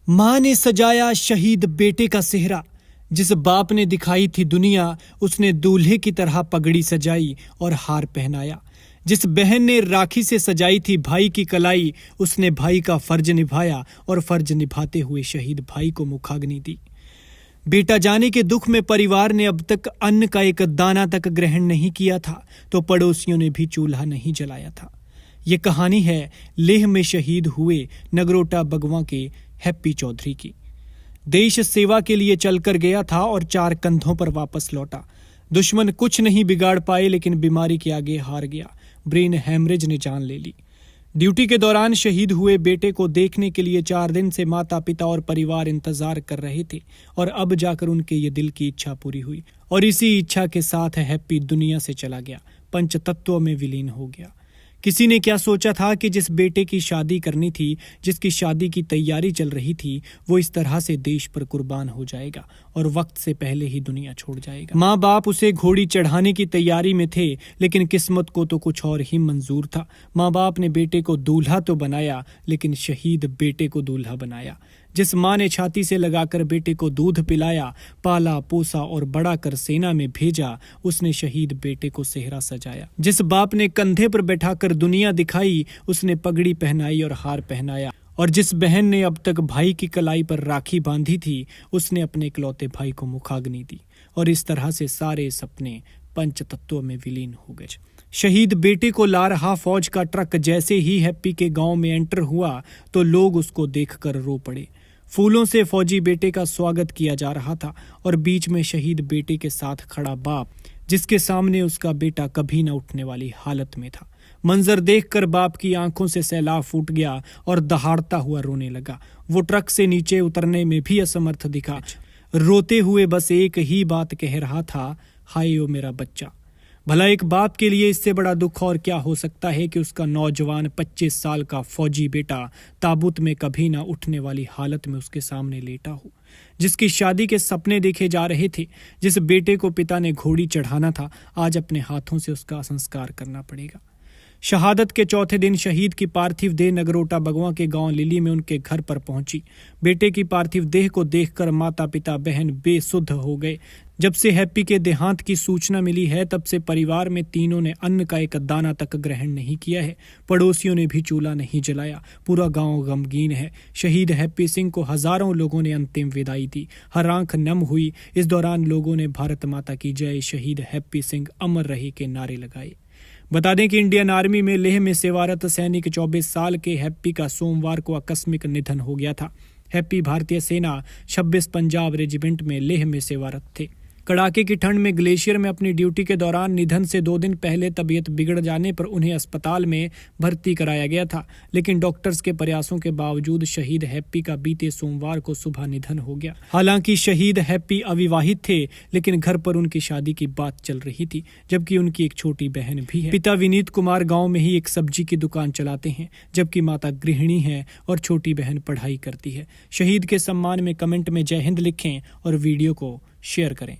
माँ ने सजाया शहीद बेटे का सेहरा। जिस बाप ने दिखाई थी दुनिया, उसने दूल्हे की तरह पगड़ी सजाई और हार पहनाया। जिस बहन ने राखी से सजाई थी भाई की कलाई, उसने भाई का फर्ज निभाया और फर्ज निभाते हुए शहीद भाई को मुखाग्नि दी। बेटा जाने के दुख में परिवार ने अब तक अन्न का एक दाना तक ग्रहण नहीं किया था, तो पड़ोसियों ने भी चूल्हा नहीं जलाया था। ये कहानी है लेह में शहीद हुए नगरोटा बगवां के हैप्पी चौधरी की। देश सेवा के लिए चलकर गया था और 4 कंधों पर वापस लौटा। दुश्मन कुछ नहीं बिगाड़ पाए, लेकिन बीमारी के आगे हार गया। ब्रेन हैमरेज ने जान ले ली। ड्यूटी के दौरान शहीद हुए बेटे को देखने के लिए 4 दिन से माता पिता और परिवार इंतजार कर रहे थे, और अब जाकर उनके ये दिल की इच्छा पूरी हुई। और इसी इच्छा के साथ हैप्पी दुनिया से चला गया, पंचतत्वों में विलीन हो गया। किसी ने क्या सोचा था कि जिस बेटे की शादी करनी थी, जिसकी शादी की तैयारी चल रही थी, वो इस तरह से देश पर कुर्बान हो जाएगा और वक्त से पहले ही दुनिया छोड़ जाएगा। माँ बाप उसे घोड़ी चढ़ाने की तैयारी में थे, लेकिन किस्मत को तो कुछ और ही मंजूर था। माँ बाप ने बेटे को दूल्हा तो बनाया, लेकिन शहीद बेटे को दूल्हा बनाया। जिस माँ ने छाती से लगाकर बेटे को दूध पिलाया, पाला पोसा और बड़ा कर सेना में भेजा, उसने शहीद बेटे को सेहरा सजाया। जिस बाप ने कंधे पर बैठाकर दुनिया दिखाई, उसने पगड़ी पहनाई और हार पहनाया। और जिस बहन ने अब तक भाई की कलाई पर राखी बांधी थी, उसने अपने इकलौते भाई को मुखाग्नि दी। और इस तरह से सारे सपने पंचतत्वों में विलीन हो गए। शहीद बेटे को ला रहा फौज का ट्रक जैसे ही हैप्पी के गांव में एंटर हुआ, तो लोग उसको देखकर रो पड़े। फूलों से फौजी बेटे का स्वागत किया जा रहा था, और बीच में शहीद बेटे के साथ खड़ा बाप, जिसके सामने उसका बेटा कभी न उठने वाली हालत में था। मंजर देखकर बाप की आंखों से सैलाब फूट गया और दहाड़ता हुआ रोने लगा। वो ट्रक से नीचे उतरने में भी असमर्थ दिखा। रोते हुए बस एक ही बात कह रहा था, हाय ओ मेरा बच्चा। भला एक बाप के लिए इससे बड़ा दुख और क्या हो सकता है कि उसका नौजवान 25 साल का फौजी बेटा ताबूत में कभी ना उठने वाली हालत में उसके सामने लेटा हो। जिसकी शादी के सपने देखे जा रहे थे, जिस बेटे को पिता ने घोड़ी चढ़ाना था, आज अपने हाथों से उसका संस्कार करना पड़ेगा। शहादत के चौथे दिन शहीद की पार्थिव देह नगरोटा बगवां के गांव लिली में उनके घर पर पहुंची। बेटे की पार्थिव देह को देखकर माता पिता बहन बेसुध हो गए। जब से हैप्पी के देहांत की सूचना मिली है, तब से परिवार में तीनों ने अन्न का एक दाना तक ग्रहण नहीं किया है। पड़ोसियों ने भी चूल्हा नहीं जलाया। पूरा गांव गमगीन है। शहीद हैप्पी सिंह को हजारों लोगों ने अंतिम विदाई दी। हर आंख नम हुई। इस दौरान लोगों ने भारत माता की जय, शहीद हैप्पी सिंह अमर रहे के नारे लगाए। बता दें कि इंडियन आर्मी में लेह में सेवारत सैनिक 24 साल के हैप्पी का सोमवार को आकस्मिक निधन हो गया था। हैप्पी भारतीय सेना 26 पंजाब रेजिमेंट में लेह में सेवारत थे। कड़ाके की ठंड में ग्लेशियर में अपनी ड्यूटी के दौरान निधन से 2 दिन पहले तबीयत बिगड़ जाने पर उन्हें अस्पताल में भर्ती कराया गया था, लेकिन डॉक्टर्स के प्रयासों के बावजूद शहीद हैप्पी का बीते सोमवार को सुबह निधन हो गया। हालांकि शहीद हैप्पी अविवाहित थे, लेकिन घर पर उनकी शादी की बात चल रही थी, जबकि उनकी एक छोटी बहन भी है। पिता विनीत कुमार गाँव में ही एक सब्जी की दुकान चलाते हैं, जबकि माता गृहिणी है और छोटी बहन पढ़ाई करती है। शहीद के सम्मान में कमेंट में जय हिंद लिखें और वीडियो को शेयर करें।